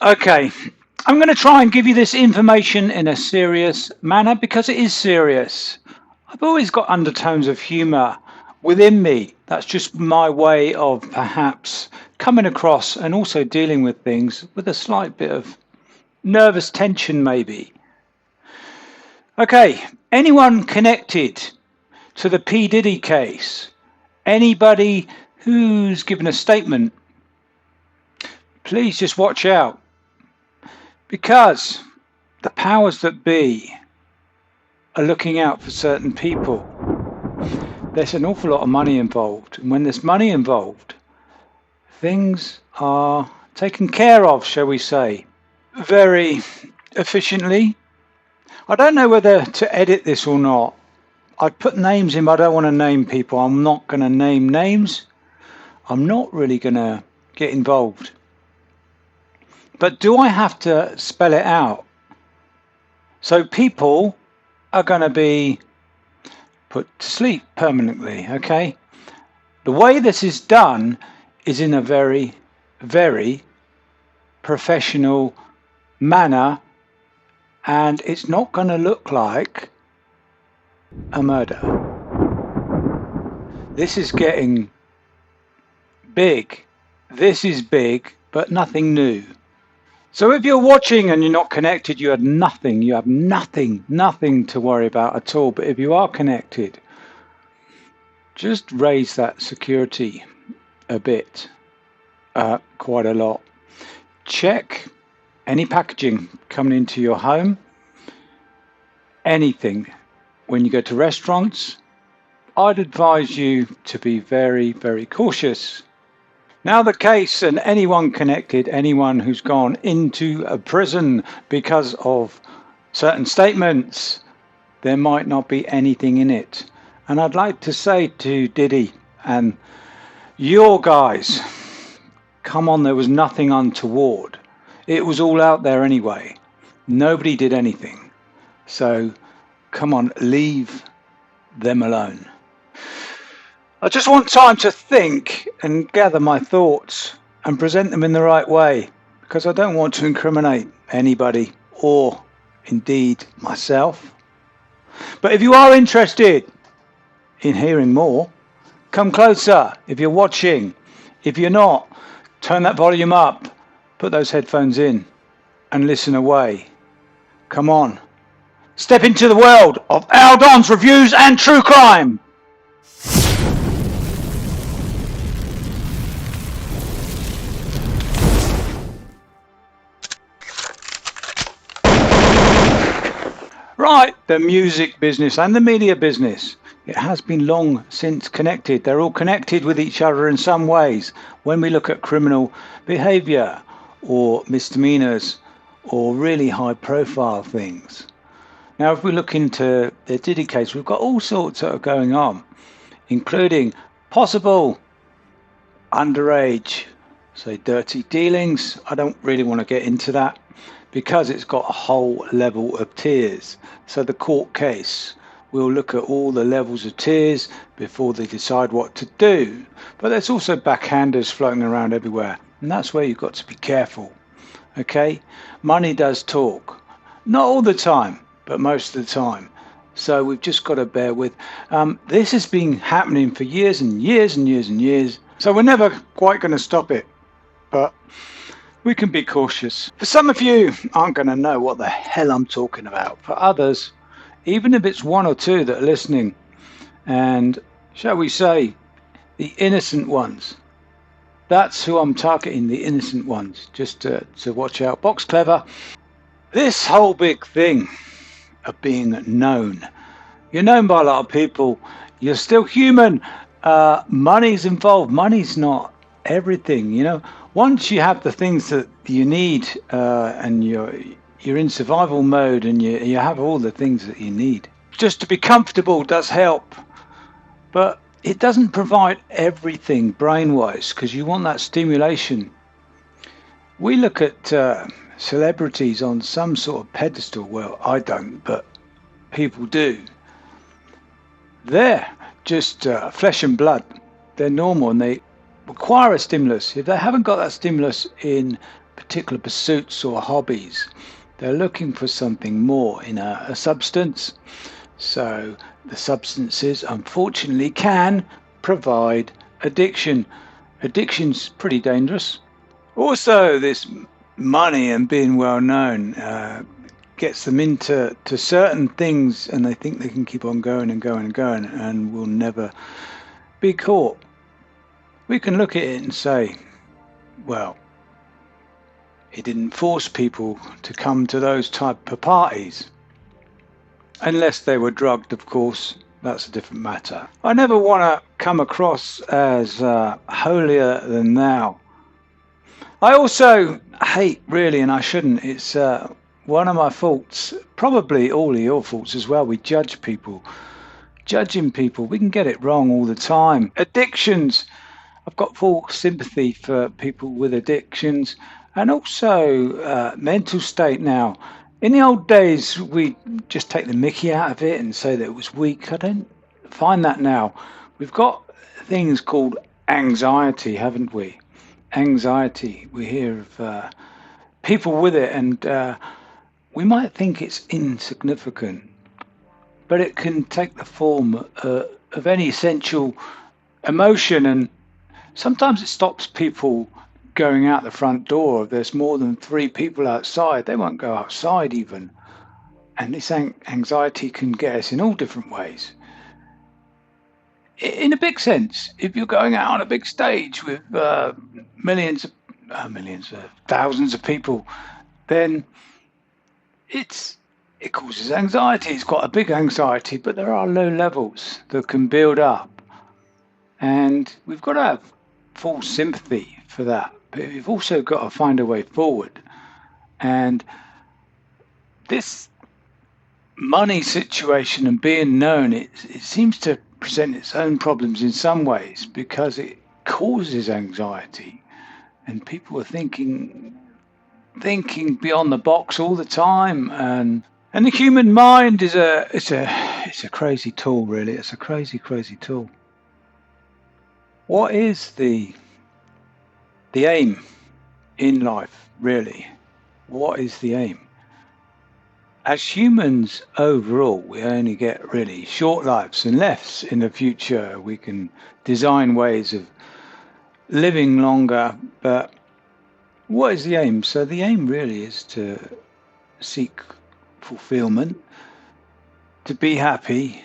Okay, I'm going to try and give you this information in a serious manner because it is serious. I've always got undertones of humour within me. That's just my way of perhaps coming across and also dealing with things with a slight bit of nervous tension, maybe. Okay, anyone connected to the P. Diddy case? Anybody who's given a statement? Please just watch out because the powers that be are looking out for certain people. There's an awful lot of money involved, and when there's money involved, things are taken care of, shall we say, very efficiently. I don't know whether to edit this or not. I've put names in, but I don't want to name people. I'm not going to name names. I'm not really going to get involved. But do I have to spell it out? So people are going to be put to sleep permanently, okay? The way this is done is in a very, very professional manner, and it's not going to look like a murder. This is getting big. This is big, but nothing new. So if you're watching and you're not connected, you have nothing to worry about at all. But if you are connected, just raise that security a bit, quite a lot. Check any packaging coming into your home, anything. When you go to restaurants, I'd advise you to be very, very cautious. Now the case, and anyone connected, anyone who's gone into a prison because of certain statements, there might not be anything in it. And I'd like to say to Diddy and your guys, come on, there was nothing untoward. It was all out there anyway. Nobody did anything. So come on, leave them alone. I just want time to think and gather my thoughts and present them in the right way, because I don't want to incriminate anybody or indeed myself. But if you are interested in hearing more, come closer. If you're watching, if you're not, turn that volume up, put those headphones in and listen away. Come on. Step into the world of Al Don's Reviews and True Crime. Right, the music business and the media business. It has been long since connected. They're all connected with each other in some ways. When we look at criminal behavior or misdemeanors or really high profile things. Now, if we look into the Diddy case, we've got all sorts that are going on, including possible underage, say, dirty dealings. I don't really want to get into that because it's got a whole level of tiers. So the court case will look at all the levels of tiers before they decide what to do. But there's also backhanders floating around everywhere, and that's where you've got to be careful. Okay, money does talk, not all the time, but most of the time. So we've just got to bear with. This has been happening for years and years and years and years. So we're never quite going to stop it, but we can be cautious. For some of you, aren't going to know what the hell I'm talking about. For others, even if it's one or two that are listening, and shall we say, the innocent ones, that's who I'm targeting, the innocent ones, just to watch out. Box clever. This whole big thing of being known. You're known by a lot of people. You're still human. Money's involved. Money's not everything, you know. Once you have the things that you need, and you're in survival mode, and you have all the things that you need, just to be comfortable does help. But it doesn't provide everything brain-wise, because you want that stimulation. We look at celebrities on some sort of pedestal. Well, I don't, but people do. They're just flesh and blood. They're normal, and they require a stimulus. If they haven't got that stimulus in particular pursuits or hobbies. They're looking for something more in a substance. So the substances, unfortunately, can provide addiction. Addiction's pretty dangerous. Also, this money and being well known gets them into certain things, and they think they can keep on going and going and going and will never be caught. We can look at it and say, well, he didn't force people to come to those type of parties. Unless they were drugged, of course, that's a different matter. I never want to come across as holier than thou. I also hate, really, and I shouldn't, it's one of my faults, probably all of your faults as well. We judge people. Judging people, we can get it wrong all the time. Addictions, I've got full sympathy for people with addictions, and also mental state now. In the old days, we just take the mickey out of it and say that it was weak. I don't find that now. We've got things called anxiety, haven't we? Anxiety. We hear of people with it, and we might think it's insignificant, but it can take the form of any essential emotion, and sometimes it stops people going out the front door. If there's more than 3 people outside, they won't go outside even. And this anxiety can get us in all different ways. In a big sense, if you're going out on a big stage with thousands of people, then it causes anxiety. It's quite a big anxiety, but there are low levels that can build up. And we've got to have full sympathy for that. But we've also got to find a way forward. And this money situation and being known, it seems to present its own problems in some ways because it causes anxiety. And people are thinking beyond the box all the time. And the human mind is it's a crazy tool, really. It's a crazy tool. What is the aim in life, really? What is the aim? As humans overall, we only get really short lives, unless in the future we can design ways of living longer. But what is the aim? So the aim really is to seek fulfillment, to be happy.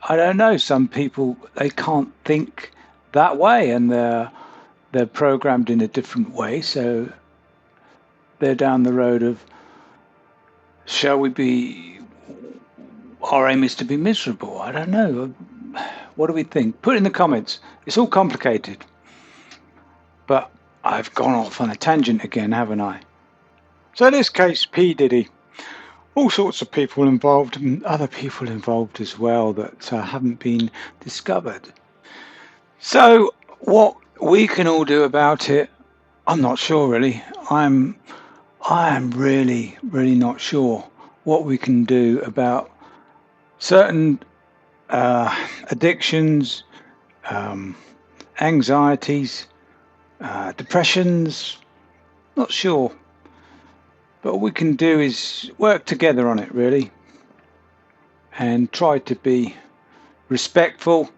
I don't know, some people, they can't think that way, and they're programmed in a different way, so they're down the road of, our aim is to be miserable. I don't know. What do we think? Put it in the comments. It's all complicated. But I've gone off on a tangent again, haven't I? So in this case, P. Diddy, all sorts of people involved, and other people involved as well that haven't been discovered. So what we can all do about it, I'm not sure really. I am really not sure what we can do about certain addictions, anxieties, depressions. Not sure. But what we can do is work together on it, really, and try to be respectful.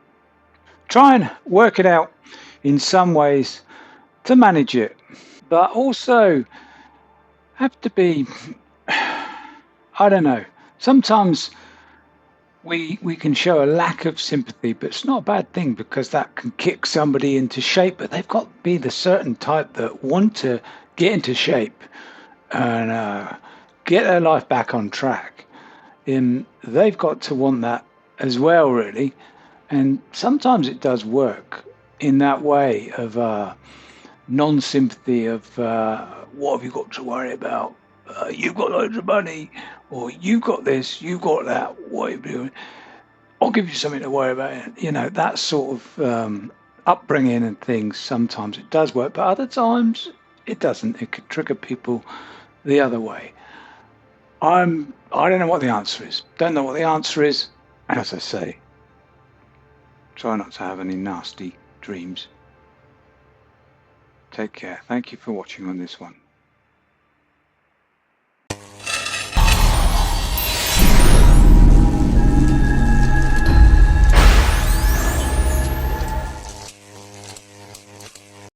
Try and work it out in some ways to manage it, but also have to be, I don't know, sometimes we can show a lack of sympathy, but it's not a bad thing because that can kick somebody into shape. But they've got to be the certain type that want to get into shape and get their life back on track. They've got to want that as well, really. And sometimes it does work in that way of non-sympathy of what have you got to worry about? You've got loads of money, or you've got this, you've got that. What are you doing? I'll give you something to worry about. You know, that sort of upbringing and things. Sometimes it does work, but other times it doesn't. It could trigger people the other way. I don't know what the answer is. Don't know what the answer is. As I say, try not to have any nasty dreams. Take care. Thank you for watching on this one.